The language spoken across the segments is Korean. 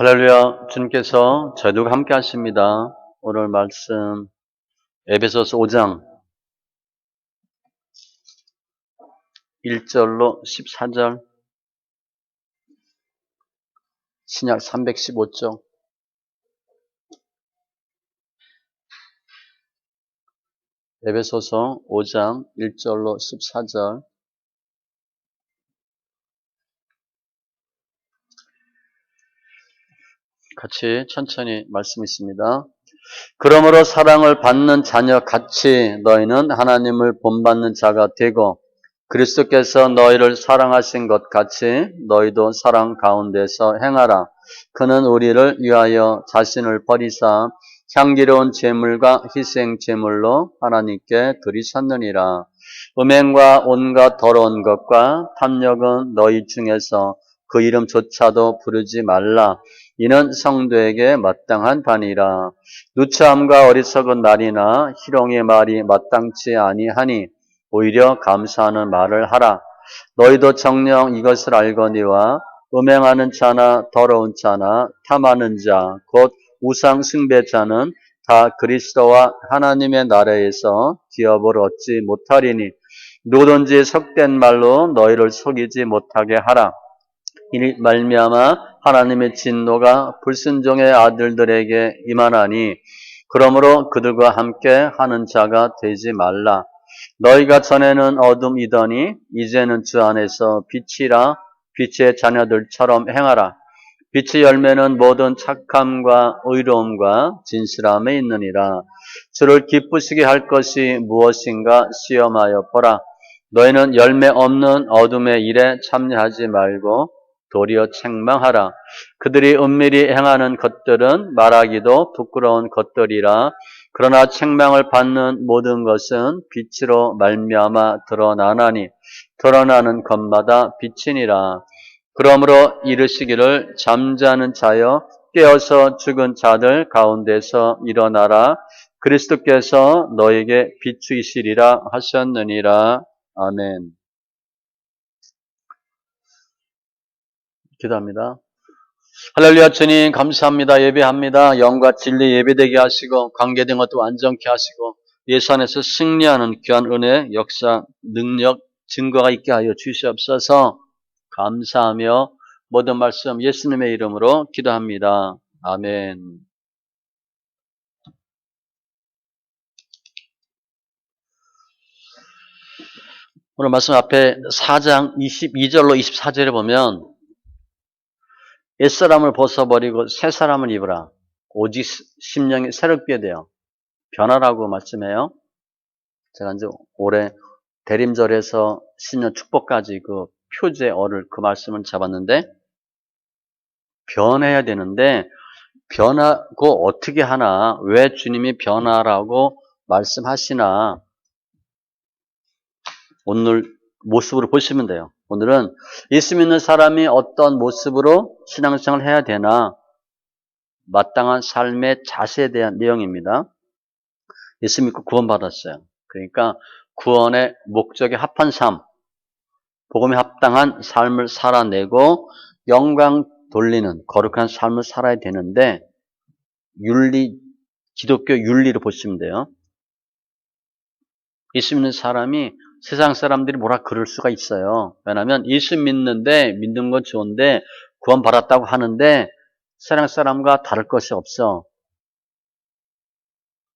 할렐루야, 주님께서 저희들과 함께 하십니다. 오늘 말씀 에베소서 5장 1절로 14절, 신약 315쪽. 에베소서 5장 1절로 14절. 같이 천천히 말씀 있습니다. 그러므로 사랑을 받는 자녀 같이 너희는 하나님을 본받는 자가 되고 그리스도께서 너희를 사랑하신 것 같이 너희도 사랑 가운데서 행하라. 그는 우리를 위하여 자신을 버리사 향기로운 제물과 희생 제물로 하나님께 드리셨느니라. 음행과 온갖 더러운 것과 탐욕은 너희 중에서 그 이름조차도 부르지 말라. 이는 성도에게 마땅한 바니라. 누추함과 어리석은 말이나 희롱의 말이 마땅치 아니하니 오히려 감사하는 말을 하라. 너희도 정녕 이것을 알거니와 음행하는 자나 더러운 자나 탐하는 자, 곧 우상 숭배자는 다 그리스도와 하나님의 나라에서 기업을 얻지 못하리니 누구든지 속된 말로 너희를 속이지 못하게 하라. 이 말미암아 하나님의 진노가 불순종의 아들들에게 임하나니 그러므로 그들과 함께 하는 자가 되지 말라. 너희가 전에는 어둠이더니 이제는 주 안에서 빛이라. 빛의 자녀들처럼 행하라. 빛의 열매는 모든 착함과 의로움과 진실함에 있느니라. 주를 기쁘시게 할 것이 무엇인가 시험하여 보라. 너희는 열매 없는 어둠의 일에 참여하지 말고 도리어 책망하라. 그들이 은밀히 행하는 것들은 말하기도 부끄러운 것들이라. 그러나 책망을 받는 모든 것은 빛으로 말미암아 드러나나니 드러나는 것마다 빛이니라. 그러므로 이르시기를 잠자는 자여 깨어서 죽은 자들 가운데서 일어나라. 그리스도께서 너에게 비추이시리라 하셨느니라. 아멘. 기도합니다. 할렐루야. 주님 감사합니다. 예배합니다. 영과 진리 예배되게 하시고 관계된 것도 완전케 하시고 예수 안에서 승리하는 귀한 은혜, 역사, 능력, 증거가 있게 하여 주시옵소서. 감사하며 모든 말씀 예수님의 이름으로 기도합니다. 아멘. 오늘 말씀 앞에 4장 22절로 24절에 보면 옛사람을 벗어버리고 새 사람을 입으라. 오직 심령이 새롭게 되어 변화라고 말씀해요. 제가 이제 올해 대림절에서 신년 축복까지 그 표제어를 그 말씀을 잡았는데 변해야 되는데 변하고 어떻게 하나, 왜 주님이 변화라고 말씀하시나 오늘 모습으로 보시면 돼요. 오늘은 예수 믿는 사람이 어떤 모습으로 신앙생활을 해야 되나 마땅한 삶의 자세에 대한 내용입니다. 예수 믿고 구원받았어요. 그러니까 구원의 목적에 합한 삶, 복음에 합당한 삶을 살아내고 영광 돌리는 거룩한 삶을 살아야 되는데 기독교 윤리를 보시면 돼요. 예수 믿는 사람이 세상 사람들이 뭐라 그럴 수가 있어요. 왜냐하면 예수 믿는데 믿는 건 좋은데 구원 받았다고 하는데 세상 사람과 다를 것이 없어.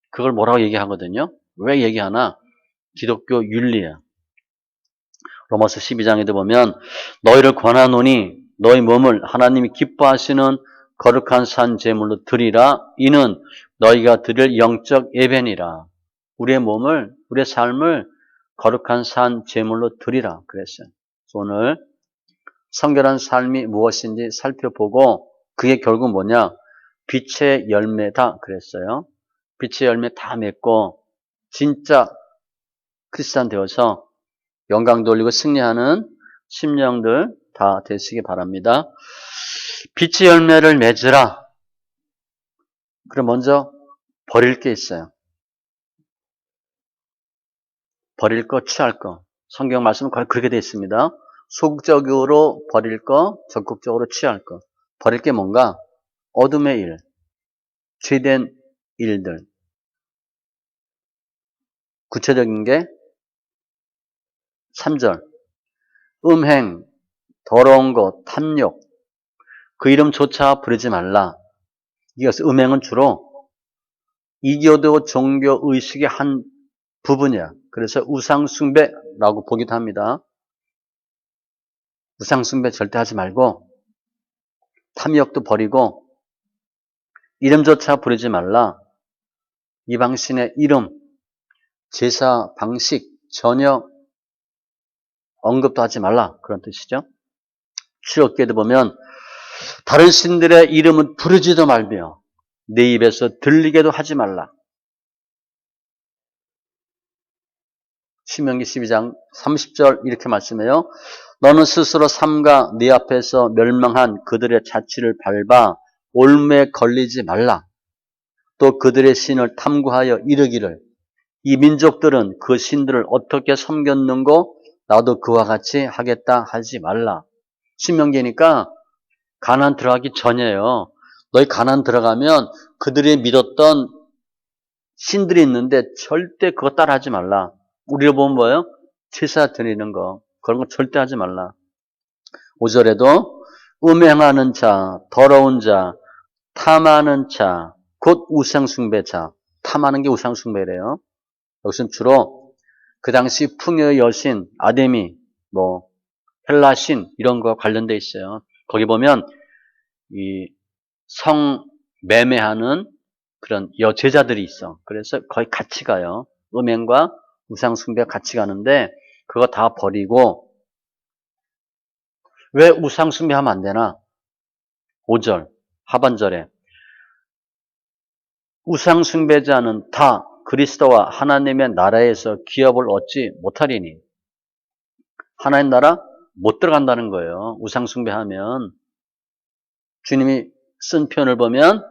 그걸 뭐라고 얘기하거든요. 왜 얘기하나? 기독교 윤리야. 로마서 12장에도 보면 너희를 권하노니 너희 몸을 하나님이 기뻐하시는 거룩한 산 제물로 드리라. 이는 너희가 드릴 영적 예배니라. 우리의 몸을, 우리의 삶을 거룩한 산 제물로 드리라 그랬어요. 오늘 성결한 삶이 무엇인지 살펴보고 그게 결국 뭐냐? 빛의 열매다 그랬어요. 빛의 열매 다 맺고 진짜 크리스찬 되어서 영광 돌리고 승리하는 심령들 다 되시기 바랍니다. 빛의 열매를 맺으라. 그럼 먼저 버릴 게 있어요. 버릴 거, 취할 거. 성경 말씀은 거의 그렇게 되어 있습니다. 소극적으로 버릴 거, 적극적으로 취할 거. 버릴 게 뭔가? 어둠의 일, 죄된 일들. 구체적인 게 3절. 음행, 더러운 것, 탐욕. 그 이름조차 부르지 말라. 이것은 음행은 주로 이교도 종교 의식의 한 부분이야. 그래서 우상숭배라고 보기도 합니다. 우상숭배 절대 하지 말고 탐욕도 버리고 이름조차 부르지 말라. 이방신의 이름, 제사 방식 전혀 언급도 하지 말라. 그런 뜻이죠. 출애굽기에도 보면 다른 신들의 이름은 부르지도 말며 내 입에서 들리게도 하지 말라. 신명기 12장 30절 이렇게 말씀해요. 너는 스스로 삼가 네 앞에서 멸망한 그들의 자취를 밟아 올무에 걸리지 말라. 또 그들의 신을 탐구하여 이르기를 이 민족들은 그 신들을 어떻게 섬겼는고 나도 그와 같이 하겠다 하지 말라. 신명기니까 가나안 들어가기 전이에요. 너희 가나안 들어가면 그들이 믿었던 신들이 있는데 절대 그거 따라하지 말라. 우리가 보면 뭐예요? 제사 드리는 거. 그런 거 절대 하지 말라. 5절에도 음행하는 자, 더러운 자, 탐하는 자, 곧 우상숭배자. 탐하는 게 우상숭배래요. 여기서는 주로 그 당시 풍요의 여신 아데미, 헬라신 이런 거와 관련돼 있어요. 거기 보면 이 성매매하는 그런 여제자들이 있어. 그래서 거의 같이 가요. 음행과 우상숭배가 같이 가는데 그거 다 버리고 왜 우상숭배하면 안 되나? 5절 하반절에 우상숭배자는 다 그리스도와 하나님의 나라에서 기업을 얻지 못하리니 하나님 나라 못 들어간다는 거예요. 우상숭배하면 주님이 쓴 표현을 보면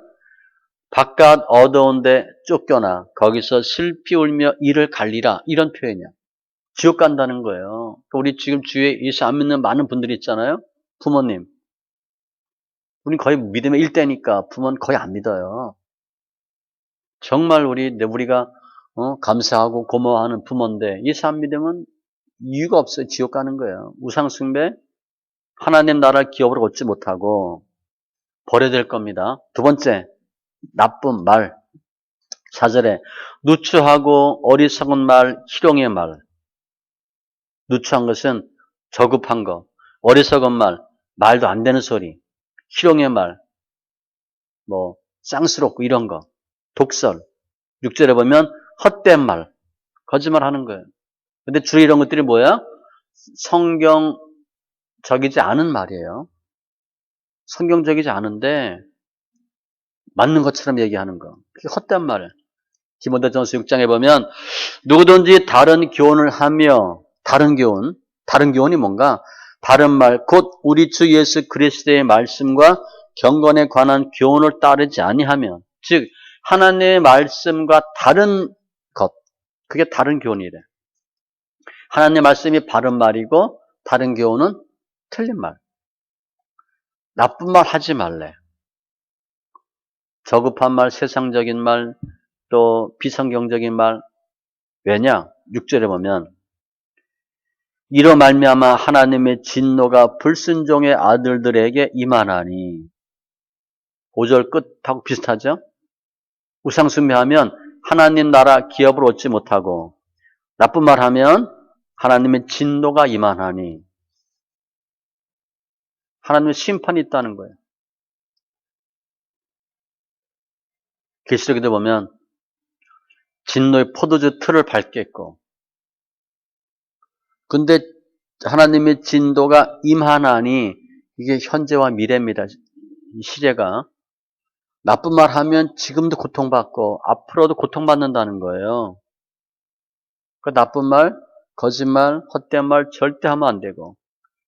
바깥 어두운 데 쫓겨나 거기서 슬피 울며 이를 갈리라 이런 표현이야. 지옥 간다는 거예요. 우리 지금 주위에 예수 안 믿는 많은 분들이 있잖아요. 부모님. 우리 거의 믿음의 일대니까 부모는 거의 안 믿어요. 정말 우리가 감사하고 고마워하는 부모인데 예수 안 믿으면 이유가 없어요. 지옥 가는 거예요. 우상숭배, 하나님 나라 기업을 얻지 못하고 버려야 될 겁니다. 두 번째, 나쁜 말. 4절에 누추하고 어리석은 말, 희롱의 말. 누추한 것은 저급한 거, 어리석은 말, 말도 안 되는 소리, 희롱의 말, 쌍스럽고 이런 거, 독설. 6절에 보면 헛된 말, 거짓말 하는 거예요. 근데 주로 이런 것들이 뭐야? 성경적이지 않은 말이에요. 성경적이지 않은데 맞는 것처럼 얘기하는 거. 그게 헛된 말. 디모데전서 6장에 보면 누구든지 다른 교훈을 하며 다른 교훈이 뭔가? 바른 말, 곧 우리 주 예수 그리스도의 말씀과 경건에 관한 교훈을 따르지 아니하면, 즉 하나님의 말씀과 다른 것, 그게 다른 교훈이래. 하나님의 말씀이 바른 말이고 다른 교훈은 틀린 말. 나쁜 말 하지 말래. 저급한 말, 세상적인 말, 또 비성경적인 말. 왜냐? 6절에 보면 이로 말미암아 하나님의 진노가 불순종의 아들들에게 임하나니. 5절 끝하고 비슷하죠? 우상숭배하면 하나님 나라 기업을 얻지 못하고 나쁜 말 하면 하나님의 진노가 임하나니. 하나님의 심판이 있다는 거예요. 계시록에도 보면 진노의 포도주 틀을 밟겠고, 근데 하나님의 진도가 임하나니, 이게 현재와 미래입니다. 이 시제가. 나쁜 말 하면 지금도 고통받고 앞으로도 고통받는다는 거예요. 그 나쁜 말, 거짓말, 헛된 말 절대 하면 안 되고,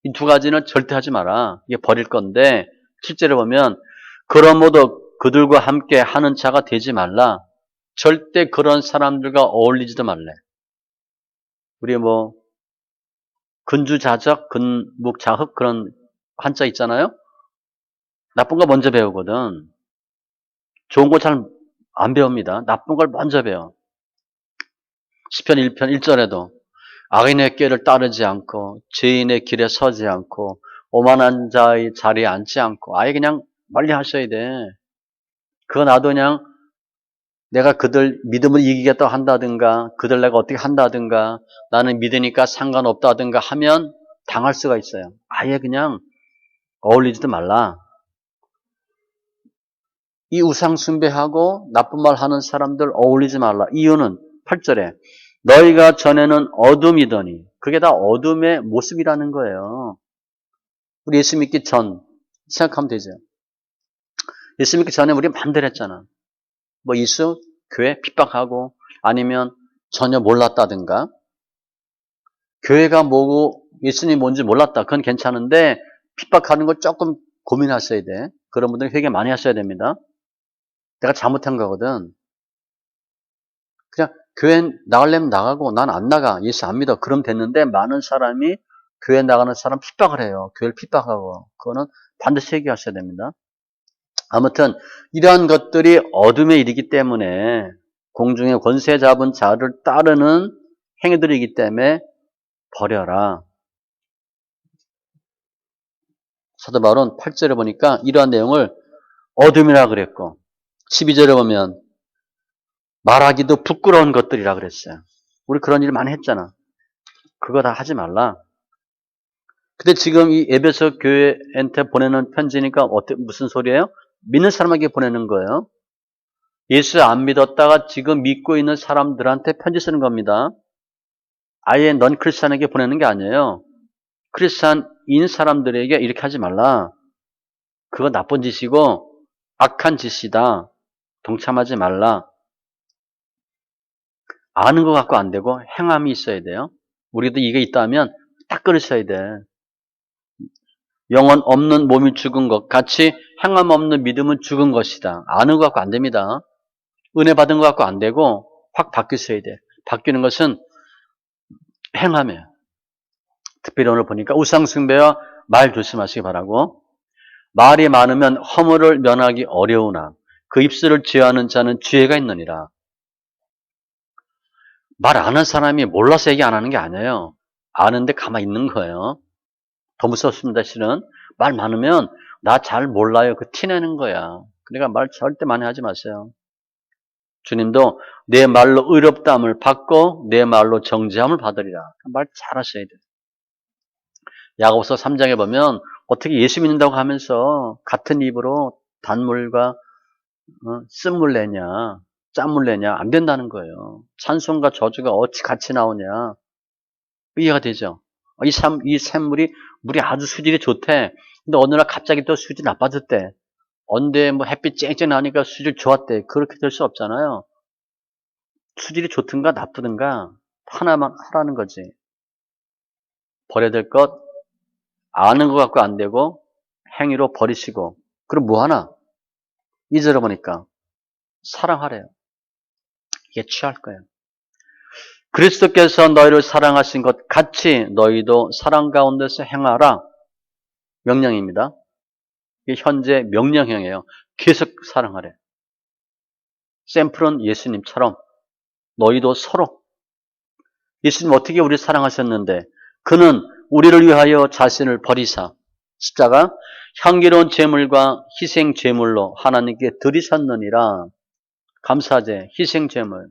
이 두 가지는 절대 하지 마라. 이게 버릴 건데, 실제로 보면 그러므로 그들과 함께 하는 자가 되지 말라. 절대 그런 사람들과 어울리지도 말래. 우리 근주자적, 근묵자흑 그런 한자 있잖아요. 나쁜 거 먼저 배우거든. 좋은 거 잘 안 배웁니다. 나쁜 걸 먼저 배워. 시편 1편 1절에도 악인의 꾀를 따르지 않고 죄인의 길에 서지 않고 오만한 자의 자리에 앉지 않고 아예 그냥 멀리 하셔야 돼. 그거 나도 그냥 내가 그들 믿음을 이기겠다 한다든가 그들 내가 어떻게 한다든가 나는 믿으니까 상관없다든가 하면 당할 수가 있어요. 아예 그냥 어울리지도 말라. 이 우상 숭배하고 나쁜 말 하는 사람들 어울리지 말라. 이유는 8절에 너희가 전에는 어둠이더니 그게 다 어둠의 모습이라는 거예요. 우리 예수 믿기 전 생각하면 되죠. 예수 믿기 전에 우리 마음대로 했잖아. 뭐 예수 교회 핍박하고 아니면 전혀 몰랐다든가 교회가 뭐고 예수님이 뭔지 몰랐다. 그건 괜찮은데 핍박하는 거 조금 고민하셔야 돼. 그런 분들은 회개 많이 하셔야 됩니다. 내가 잘못한 거거든. 그냥 교회 나가려면 나가고 난 안 나가. 예수 안 믿어. 그럼 됐는데 많은 사람이 교회 나가는 사람 핍박을 해요. 교회를 핍박하고. 그거는 반드시 회개하셔야 됩니다. 아무튼 이러한 것들이 어둠의 일이기 때문에 공중의 권세 잡은 자를 따르는 행위들이기 때문에 버려라. 사도 바울은 8절에 보니까 이러한 내용을 어둠이라 그랬고 12절에 보면 말하기도 부끄러운 것들이라 그랬어요. 우리 그런 일 많이 했잖아. 그거 다 하지 말라. 근데 지금 이 에베소 교회한테 보내는 편지니까 무슨 소리예요? 믿는 사람에게 보내는 거예요. 예수 안 믿었다가 지금 믿고 있는 사람들한테 편지 쓰는 겁니다. 아예 넌 크리스찬에게 보내는 게 아니에요. 크리스찬인 사람들에게 이렇게 하지 말라. 그거 나쁜 짓이고 악한 짓이다. 동참하지 말라. 아는 것 갖고 안 되고 행함이 있어야 돼요. 우리도 이게 있다면 딱 그러셔야 돼. 영혼 없는 몸이 죽은 것 같이 행함 없는 믿음은 죽은 것이다. 아는 것 갖고 안 됩니다. 은혜 받은 것 갖고 안 되고 확 바뀌셔야 돼. 바뀌는 것은 행함이에요. 특별히 오늘 보니까 우상숭배와 말 조심하시기 바라고 말이 많으면 허물을 면하기 어려우나 그 입술을 제어하는 자는 지혜가 있느니라. 말 안 하는 사람이 몰라서 얘기 안 하는 게 아니에요. 아는데 가만히 있는 거예요. 더 무섭습니다. 실은 말 많으면 나 잘 몰라요. 그 티내는 거야. 그러니까 말 절대 많이 하지 마세요. 주님도 내 말로 의롭다함을 받고 내 말로 정죄함을 받으리라. 말 잘하셔야 돼요. 야고보서 3장에 보면 어떻게 예수 믿는다고 하면서 같은 입으로 단물과 쓴물 내냐 짠물 내냐 안 된다는 거예요. 찬송과 저주가 어찌 같이 나오냐 이해가 되죠. 이 샘물이 물이 아주 수질이 좋대. 근데 어느 날 갑자기 또 수질이 나빠졌대. 언제 뭐 햇빛 쨍쨍 나니까 수질 좋았대. 그렇게 될 수 없잖아요. 수질이 좋든가 나쁘든가 하나만 하라는 거지. 버려야 될 것 아는 것 갖고 안 되고 행위로 버리시고 그럼 뭐 하나? 2절에 보니까 사랑하래요. 이게 취할 거예요. 그리스도께서 너희를 사랑하신 것 같이 너희도 사랑 가운데서 행하라. 명령입니다. 이게 현재 명령형이에요. 계속 사랑하래. 샘플은 예수님처럼 너희도 서로 예수님 어떻게 우리 사랑하셨는데 그는 우리를 위하여 자신을 버리사 십자가 향기로운 제물과 희생 제물로 하나님께 드리셨느니라. 감사제 희생 제물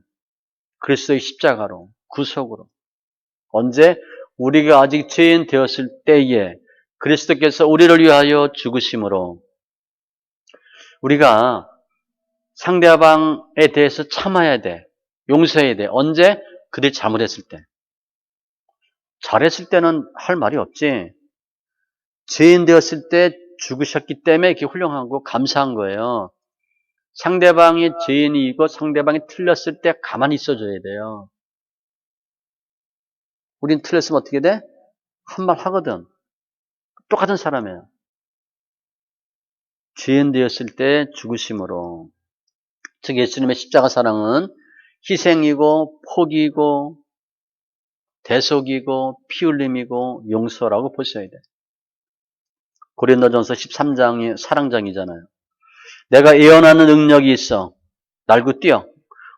그리스도의 십자가로 구속으로 언제 우리가 아직 죄인 되었을 때에 그리스도께서 우리를 위하여 죽으심으로 우리가 상대방에 대해서 참아야 돼. 용서해야 돼. 언제? 그들이 잘못했을 때. 잘했을 때는 할 말이 없지. 죄인 되었을 때 죽으셨기 때문에 이렇게 훌륭한 거 감사한 거예요. 상대방이 죄인이고 상대방이 틀렸을 때 가만히 있어줘야 돼요. 우린 틀렸으면 어떻게 돼? 한 말 하거든. 똑같은 사람이에요. 죄인 되었을 때 죽으심으로. 즉 예수님의 십자가 사랑은 희생이고 포기이고 대속이고 피 흘림이고 용서라고 보셔야 돼요. 고린도전서 13장이 사랑장이잖아요. 내가 예언하는 능력이 있어. 날고 뛰어.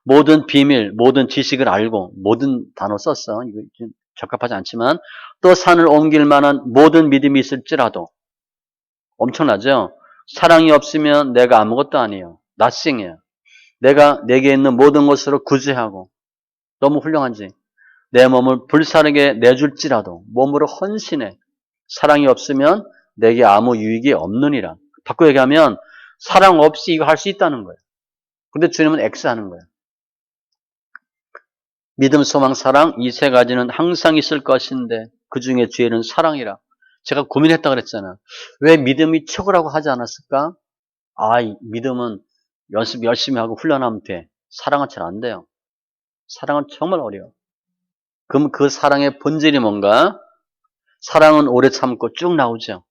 모든 비밀, 모든 지식을 알고, 모든 단어 썼어. 이거 좀 적합하지 않지만, 또 산을 옮길 만한 모든 믿음이 있을지라도, 엄청나죠? 사랑이 없으면 내가 아무것도 아니에요. nothing이에요. 내가 내게 있는 모든 것으로 구제하고, 너무 훌륭한지, 내 몸을 불사르게 내줄지라도, 몸으로 헌신해. 사랑이 없으면 내게 아무 유익이 없느니라. 바꿔 얘기하면, 사랑 없이 이거 할 수 있다는 거예요. 근데 주님은 X 하는 거예요. 믿음, 소망, 사랑 이 세 가지는 항상 있을 것인데 그 중에 죄는 사랑이라. 제가 고민했다 그랬잖아. 왜 믿음이 최고라고 하지 않았을까? 이 믿음은 연습 열심히 하고 훈련하면 돼. 사랑은 잘 안 돼요. 사랑은 정말 어려워. 그럼 그 사랑의 본질이 뭔가? 사랑은 오래 참고 쭉 나오죠.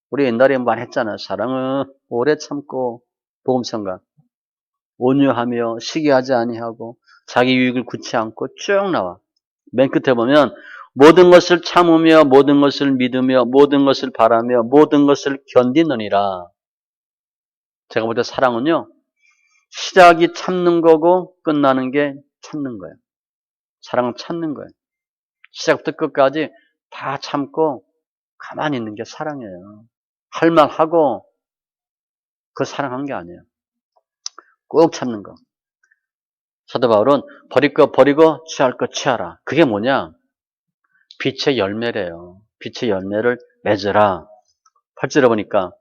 우리 옛날에 한번 했잖아. 사랑은 오래 참고 복음성가. 온유하며 시기하지 아니하고 자기 유익을 굳지 않고 쭉 나와. 맨 끝에 보면 모든 것을 참으며 모든 것을 믿으며 모든 것을 바라며 모든 것을 견디느니라. 제가 볼 때 사랑은요. 시작이 참는 거고 끝나는 게 참는 거예요. 사랑은 참는 거예요. 시작부터 끝까지 다 참고 가만히 있는 게 사랑이에요. 할 말 하고 그 사랑한 게 아니에요. 꼭 참는 거. 사도 바울은 버릴 거 버리고 취할 거 취하라. 그게 뭐냐? 빛의 열매래요. 빛의 열매를 맺으라. 8절에 보니까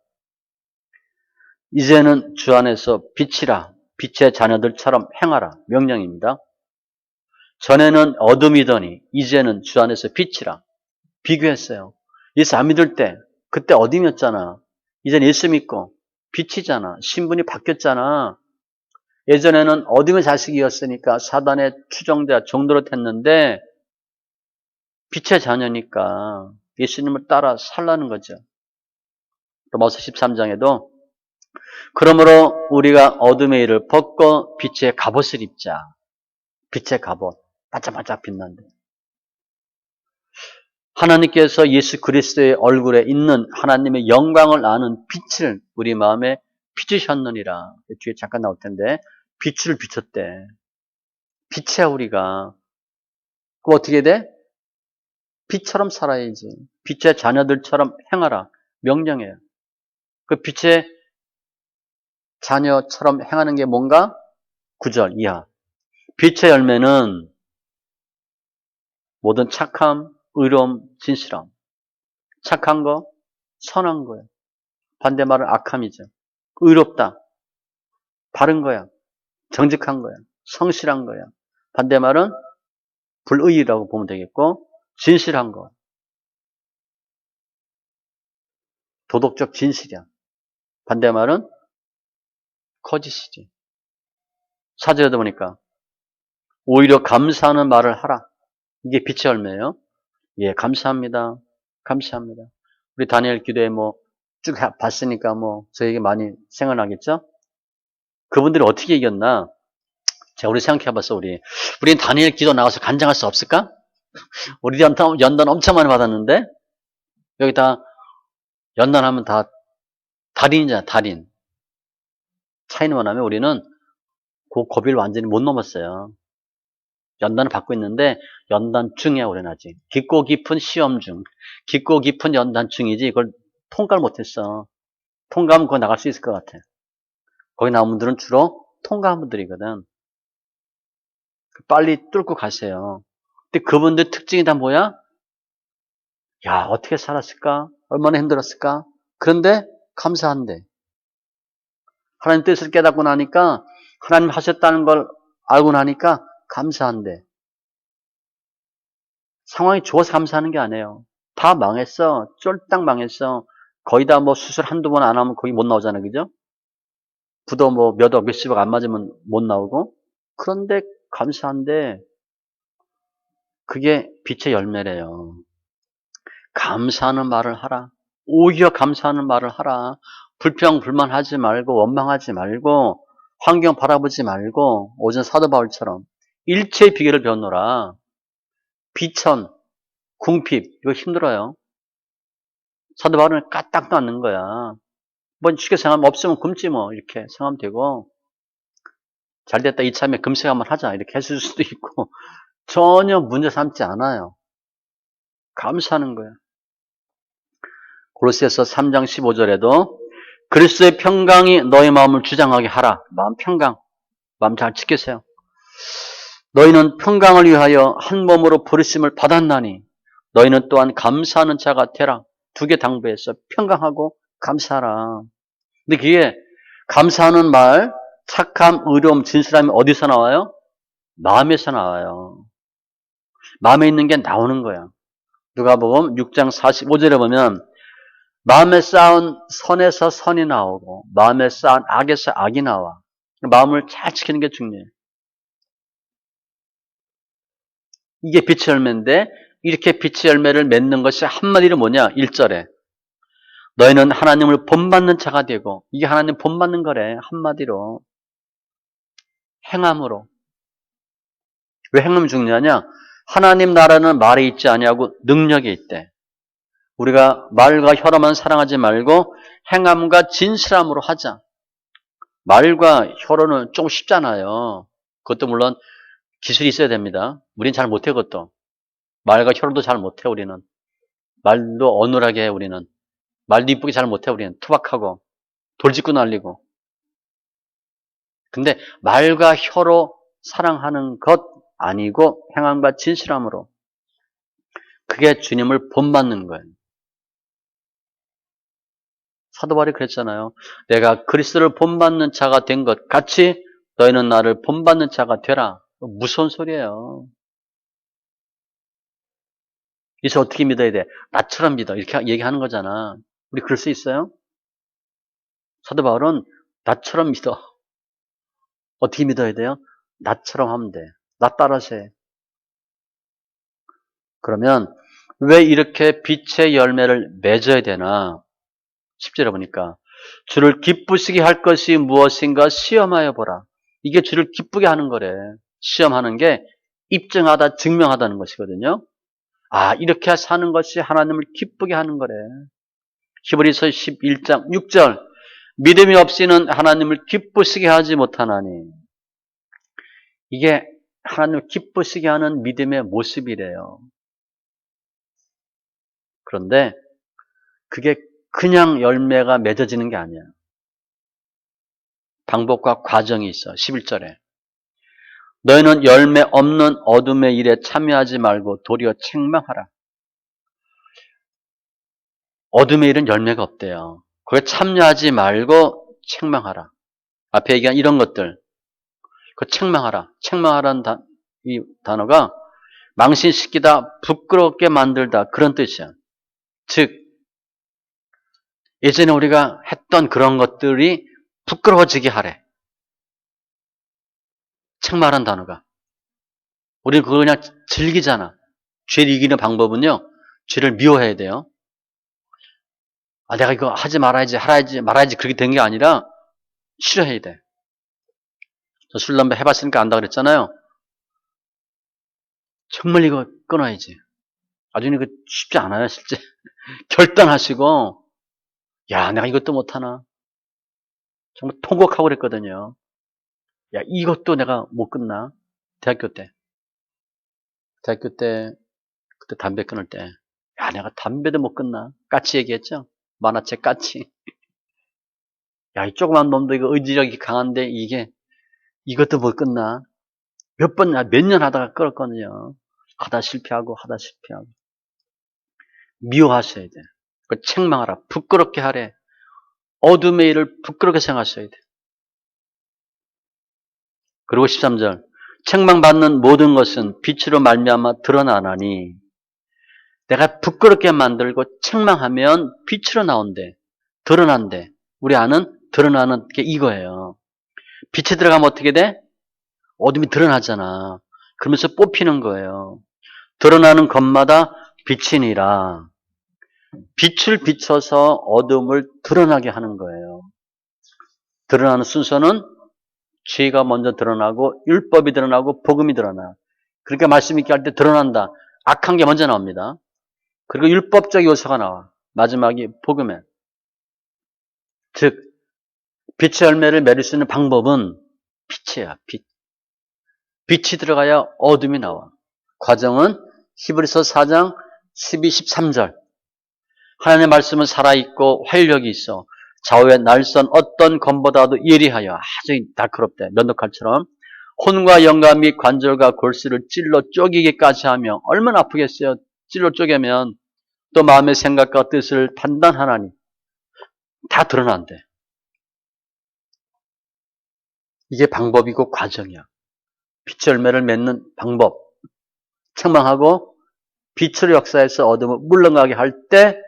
이제는 주 안에서 빛이라. 빛의 자녀들처럼 행하라. 명령입니다. 전에는 어둠이더니 이제는 주 안에서 빛이라. 비교했어요. 예수 안 믿을 때 그때 어둠이었잖아. 이젠 예수 믿고 빛이잖아. 신분이 바뀌었잖아. 예전에는 어둠의 자식이었으니까 사단의 추종자 정도로 됐는데 빛의 자녀니까 예수님을 따라 살라는 거죠. 로마서 13장에도 그러므로 우리가 어둠의 일을 벗고 빛의 갑옷을 입자. 빛의 갑옷. 반짝반짝 빛난다. 하나님께서 예수 그리스도의 얼굴에 있는 하나님의 영광을 아는 빛을 우리 마음에 비추셨느니라. 뒤에 잠깐 나올 텐데 빛을 비췄대. 빛이야 우리가. 그럼 어떻게 돼? 빛처럼 살아야지. 빛의 자녀들처럼 행하라. 명령이에요. 그 빛의 자녀처럼 행하는 게 뭔가? 9절 이하. 빛의 열매는 모든 착함, 의로움, 진실함. 착한 거, 선한 거예요. 반대말은 악함이죠. 의롭다. 바른 거야. 정직한 거야. 성실한 거야. 반대말은 불의라고 보면 되겠고, 진실한 거. 도덕적 진실이야. 반대말은 거짓이지. 사절에도 보니까 오히려 감사하는 말을 하라. 이게 빛의 열매예요. 예, 감사합니다. 감사합니다. 우리 다니엘 기도에 쭉 봤으니까 저에게 많이 생각나겠죠? 그분들이 어떻게 이겼나? 자, 우리 생각해봤어, 우린 다니엘 기도 나와서 간증할 수 없을까? 우리 연단 엄청 많이 받았는데, 여기 다, 연단하면 다 달인이잖아, 달인. 차이는 뭐냐면 우리는 그 고비를 완전히 못 넘었어요. 연단을 받고 있는데, 연단 중이야, 우리는 아직. 깊고 깊은 시험 중. 깊고 깊은 연단 중이지, 이걸 통과를 못했어. 통과하면 그거 나갈 수 있을 것 같아. 거기 나온 분들은 주로 통과한 분들이거든. 빨리 뚫고 가세요. 근데 그분들 특징이 다 뭐야? 야, 어떻게 살았을까? 얼마나 힘들었을까? 그런데 감사한데. 하나님 뜻을 깨닫고 나니까 하나님 하셨다는 걸 알고 나니까 감사한데. 상황이 좋아서 감사하는 게 아니에요. 다 망했어. 쫄딱 망했어. 거의 다 수술 한두 번 안 하면 거기 못 나오잖아요. 그죠? 부도 몇억 몇십억 안 맞으면 못 나오고. 그런데 감사한데 그게 빛의 열매래요. 감사하는 말을 하라. 오히려 감사하는 말을 하라. 불평, 불만하지 말고 원망하지 말고 환경 바라보지 말고 오전 사도 바울처럼 일체의 비결을 배우노라. 비천, 궁핍 이거 힘들어요. 사도 바울은 까딱 놨는 거야. 뭐 쉽게 생각하면 없으면 굶지 뭐 이렇게 생각하면 되고, 잘됐다 이참에 금식 한번 하자 이렇게 했을 수도 있고 전혀 문제 삼지 않아요. 감사하는 거예요. 골로새서 3장 15절에도 그리스도의 평강이 너의 마음을 주장하게 하라. 마음 평강. 마음 잘 지키세요. 너희는 평강을 위하여 한 몸으로 부르심을 받았나니 너희는 또한 감사하는 자가 되라. 두 개 당부해서 평강하고 감사하라. 근데 그게 감사하는 말, 착함, 의로움, 진실함이 어디서 나와요? 마음에서 나와요. 마음에 있는 게 나오는 거야. 누가복음 6장 45절에 보면 마음에 쌓은 선에서 선이 나오고 마음에 쌓은 악에서 악이 나와. 마음을 잘 지키는 게 중요해요. 이게 빛의 열매인데 이렇게 빛의 열매를 맺는 것이 한마디로 뭐냐? 1절에 너희는 하나님을 본받는 자가 되고, 이게 하나님 본받는 거래. 한마디로 행함으로. 왜 행함이 중요하냐? 하나님 나라는 말에 있지 아니하고 능력에 있대. 우리가 말과 혀로만 사랑하지 말고 행함과 진실함으로 하자. 말과 혀로는 좀 쉽잖아요. 그것도 물론 기술이 있어야 됩니다. 우린 잘 못해, 그것도. 말과 혀로도 잘 못해, 우리는. 말도 어눌하게 해, 우리는. 말도 이쁘게 잘 못해, 우리는. 투박하고 돌직구 날리고. 근데 말과 혀로 사랑하는 것 아니고 행함과 진실함으로, 그게 주님을 본받는 거예요. 사도 바울이 그랬잖아요. 내가 그리스도를 본받는 자가 된 것 같이 너희는 나를 본받는 자가 되라. 무서운 소리예요. 이제 어떻게 믿어야 돼? 나처럼 믿어. 이렇게 얘기하는 거잖아. 우리 그럴 수 있어요? 사도 바울은 나처럼 믿어. 어떻게 믿어야 돼요? 나처럼 하면 돼. 나 따라서 해. 그러면 왜 이렇게 빛의 열매를 맺어야 되나? 10절에 보니까 주를 기쁘시게 할 것이 무엇인가 시험하여 보라. 이게 주를 기쁘게 하는 거래. 시험하는 게 입증하다, 증명하다는 것이거든요. 아, 이렇게 사는 것이 하나님을 기쁘게 하는 거래. 히브리서 11장 6절 믿음이 없이는 하나님을 기쁘시게 하지 못하나니. 이게 하나님을 기쁘시게 하는 믿음의 모습이래요. 그런데 그게 그냥 열매가 맺어지는 게 아니야. 방법과 과정이 있어. 11절에 너희는 열매 없는 어둠의 일에 참여하지 말고 도리어 책망하라. 어둠의 일은 열매가 없대요. 그에 참여하지 말고 책망하라. 앞에 얘기한 이런 것들, 그 책망하라. 책망하라는 이 단어가 망신시키다, 부끄럽게 만들다, 그런 뜻이야. 즉 예전에 우리가 했던 그런 것들이 부끄러워지게 하래. 책망하라는 단어가. 우리는 그걸 그냥 즐기잖아. 죄를 이기는 방법은요, 죄를 미워해야 돼요. 아, 내가 이거 하지 말아야지, 하라야지, 말아야지, 그렇게 된 게 아니라 싫어해야 돼. 저 술, 담배 해봤으니까 안다 그랬잖아요. 정말 이거 끊어야지. 아주 이거 쉽지 않아요, 실제. 결단하시고, 야, 내가 이것도 못하나. 정말 통곡하고 그랬거든요. 야, 이것도 내가 못 끊나. 대학교 때. 대학교 때, 그때 담배 끊을 때. 야, 내가 담배도 못 끊나. 까치 얘기했죠? 만화책 까치. 야, 이 조그만 놈도 이거 의지력이 강한데 이것도 못 끊나. 몇 년 하다가 끊었거든요. 하다 실패하고, 하다 실패하고. 미워하셔야 돼. 그 책망하라. 부끄럽게 하래. 어둠의 일을 부끄럽게 생각하셔야 돼. 그리고 13절. 책망받는 모든 것은 빛으로 말미암아 드러나나니. 내가 부끄럽게 만들고 책망하면 빛으로 나온대. 드러난대. 우리 아는 드러나는 게 이거예요. 빛에 들어가면 어떻게 돼? 어둠이 드러나잖아. 그러면서 뽑히는 거예요. 드러나는 것마다 빛이니라. 빛을 비춰서 어둠을 드러나게 하는 거예요. 드러나는 순서는 죄가 먼저 드러나고 율법이 드러나고 복음이 드러나. 그러니까 말씀 있게 할 때 드러난다. 악한 게 먼저 나옵니다. 그리고 율법적 요소가 나와. 마지막이 복음에. 즉 빛의 열매를 맺을 수 있는 방법은 빛이야. 빛. 빛이 들어가야 어둠이 나와. 과정은 히브리서 4장 12, 13절. 하나님의 말씀은 살아있고 활력이 있어 좌우의 날선 어떤 검보다도 예리하여 아주 날카롭대. 면도칼처럼 혼과 영감 및 관절과 골수를 찔러 쪼개기까지 하며 얼마나 아프겠어요. 찔러 쪼개면 또 마음의 생각과 뜻을 판단하나니 다 드러난대. 이게 방법이고 과정이야. 빛의 열매를 맺는 방법. 책망하고 빛의 역사에서 어둠을 물러가게 할 때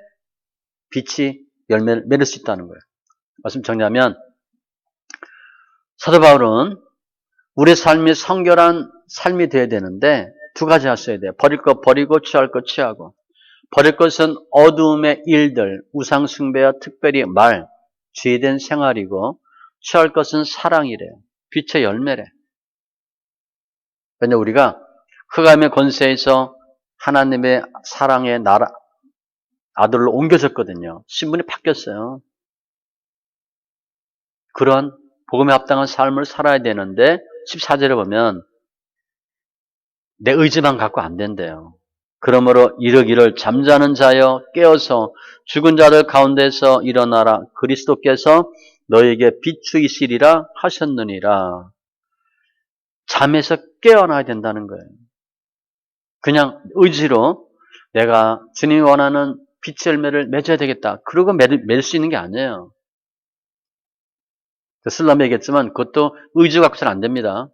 빛이 열매를 맺을 수 있다는 거예요. 말씀 정리하면 사도 바울은 우리의 삶이 성결한 삶이 되어야 되는데 두 가지 하셔야 돼요. 버릴 것 버리고 취할 것 취하고. 버릴 것은 어두움의 일들, 우상 숭배와 특별히 말, 죄된 생활이고 취할 것은 사랑이래요. 빛의 열매래. 왜냐하면 우리가 흑암의 권세에서 하나님의 사랑의 나라 아들로 옮겨졌거든요. 신분이 바뀌었어요. 그런 복음에 합당한 삶을 살아야 되는데 14절에 보면 내 의지만 갖고 안 된대요. 그러므로 이르기를 잠자는 자여 깨어서 죽은 자들 가운데서 일어나라. 그리스도께서 너에게 비추이시리라 하셨느니라. 잠에서 깨어나야 된다는 거예요. 그냥 의지로 내가 주님이 원하는 빛의 열매를 맺어야 되겠다. 그러고 맺을 수 있는 게 아니에요. 슬람에 얘기했지만 그것도 의지 갖고서는 안 됩니다.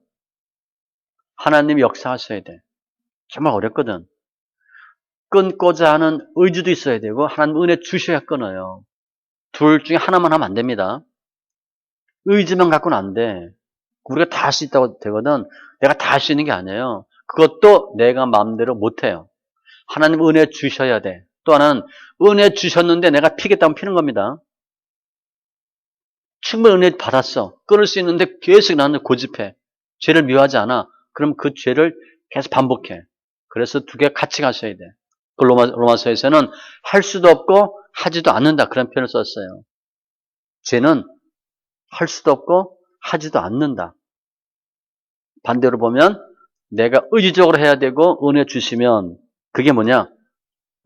하나님이 역사하셔야 돼. 정말 어렵거든. 끊고자 하는 의지도 있어야 되고 하나님 은혜 주셔야 끊어요. 둘 중에 하나만 하면 안 됩니다. 의지만 갖고는 안 돼. 우리가 다 할 수 있다고 되거든. 내가 다 할 수 있는 게 아니에요. 그것도 내가 마음대로 못해요. 하나님 은혜 주셔야 돼. 또 하나는 은혜 주셨는데 내가 피겠다면 피는 겁니다. 충분히 은혜 받았어. 끊을 수 있는데 계속 나는 고집해. 죄를 미워하지 않아. 그럼 그 죄를 계속 반복해. 그래서 두 개 같이 가셔야 돼. 그 로마서에서는 할 수도 없고 하지도 않는다. 그런 표현을 썼어요. 죄는 할 수도 없고 하지도 않는다. 반대로 보면 내가 의지적으로 해야 되고 은혜 주시면 그게 뭐냐?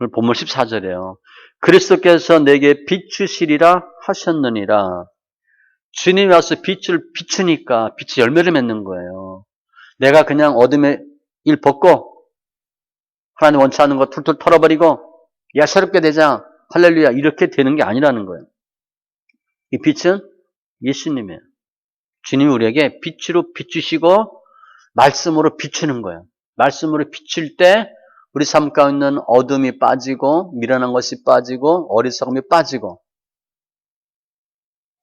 오늘 본문 14절이에요. 그리스도께서 내게 비추시리라 하셨느니라. 주님이 와서 빛을 비추니까 빛이 열매를 맺는 거예요. 내가 그냥 어둠의 일 벗고 하나님 원치 않는 거 툴툴 털어버리고 야 새롭게 되자 할렐루야 이렇게 되는 게 아니라는 거예요. 이 빛은 예수님이에요. 주님이 우리에게 빛으로 비추시고 말씀으로 비추는 거예요. 말씀으로 비출 때 우리 삶 가운데 있는 어둠이 빠지고 미련한 것이 빠지고 어리석음이 빠지고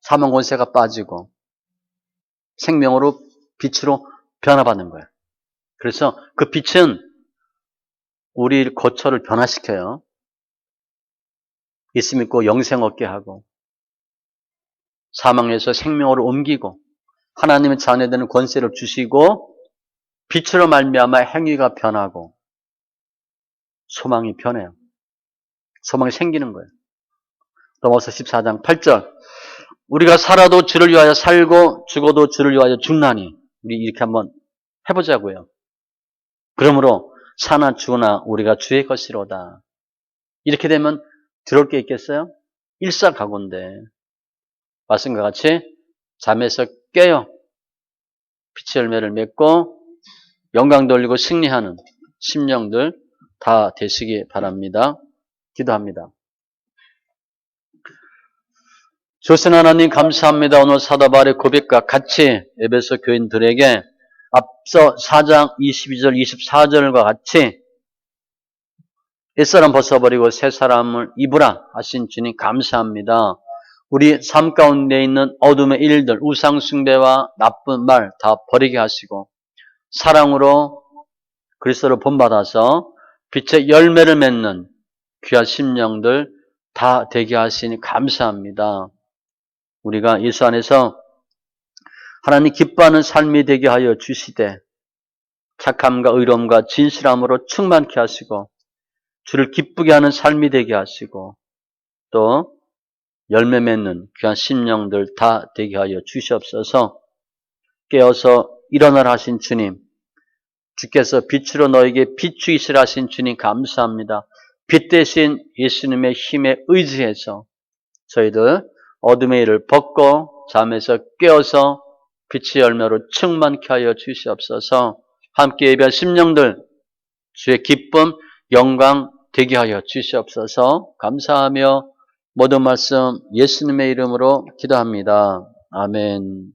사망 권세가 빠지고 생명으로 빛으로 변화받는 거예요. 그래서 그 빛은 우리 거처를 변화시켜요. 예수 믿고 영생 얻게 하고 사망에서 생명으로 옮기고 하나님의 자녀되는 권세를 주시고 빛으로 말미암아 행위가 변하고 소망이 변해요. 소망이 생기는 거예요. 로마서 14장 8절 우리가 살아도 주를 위하여 살고 죽어도 주를 위하여 죽나니 우리 이렇게 한번 해보자고요. 그러므로 사나 죽으나 우리가 주의 것이로다. 이렇게 되면 들어올 게 있겠어요? 일사각오인데 말씀과 같이 잠에서 깨어 빛의 열매를 맺고 영광 돌리고 승리하는 심령들 다 되시기 바랍니다. 기도합니다. 조선 하나님 감사합니다. 오늘 사도 바울의 고백과 같이 에베소 교인들에게 앞서 4장 22절 24절과 같이 옛사람 벗어버리고 새 사람을 입으라 하신 주님 감사합니다. 우리 삶 가운데 있는 어둠의 일들 우상 숭배와 나쁜 말 다 버리게 하시고 사랑으로 그리스도를 본받아서 빛의 열매를 맺는 귀한 심령들 다 되게 하시니 감사합니다. 우리가 예수 안에서 하나님 기뻐하는 삶이 되게 하여 주시되 착함과 의로움과 진실함으로 충만케 하시고 주를 기쁘게 하는 삶이 되게 하시고 또 열매 맺는 귀한 심령들 다 되게 하여 주시옵소서. 깨어서 일어나라 하신 주님, 주께서 빛으로 너에게 비추이시라 하신 주님 감사합니다. 빛 대신 예수님의 힘에 의지해서 저희들 어둠의 일을 벗고 잠에서 깨어서 빛의 열매로 충만케 하여 주시옵소서. 함께 예배할 심령들 주의 기쁨, 영광 되게 하여 주시옵소서. 감사하며 모든 말씀 예수님의 이름으로 기도합니다. 아멘.